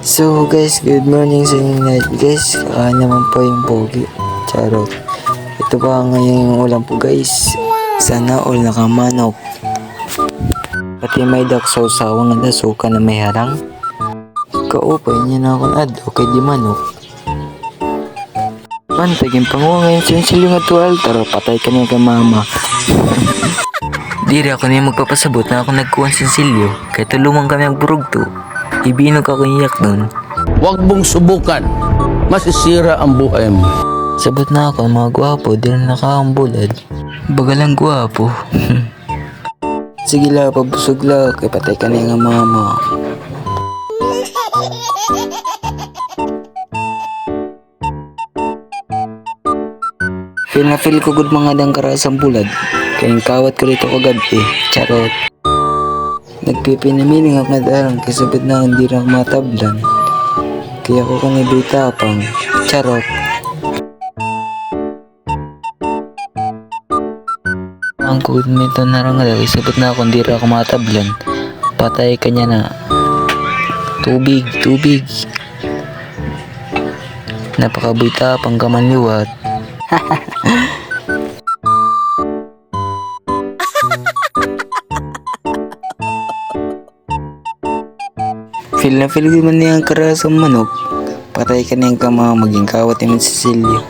So guys, good morning sa inyo lahat guys. Naman po yung pogi. Charot. Ito pa ngayon yung ulam po guys. Sana all nakamanok. Pati may dak sawang na suka na may harang. Kaupay niya na akong adlaw kay di manok. Pantagin panguha ngayon sinsilyo nga tuwal. Taro patay ka niya kay mama. Diri ako niya magpapasabot na ako nagkuhan sinsilyo. Kaya tulungan kami ang burog to. Ibinog ako iyak nun. Huwag mong subukan. Masisira ang buhay mo. Sabot na ako mga gwapo, di na nakakambulad. Bagalang gwapo. Sige la, pabusog la, kay patay ka na yung mama. Feel na feel ko good mga dang karasang bulad. Kaya kawat ko rito kagad Charot. Nagpipinamiling ako nadarang kay sabot na hindi na matablan. Kaya ko kanibay tapang. Charot. Ang good nito narangal ay sabot na ako hindi na ako matablan. Patay ka niya na. Tubig. Napakaboy tapang kamanliwat. Feel na feel ko man niyang karasang manok. Patay ka niyang kama maging kawat yung Cecilio.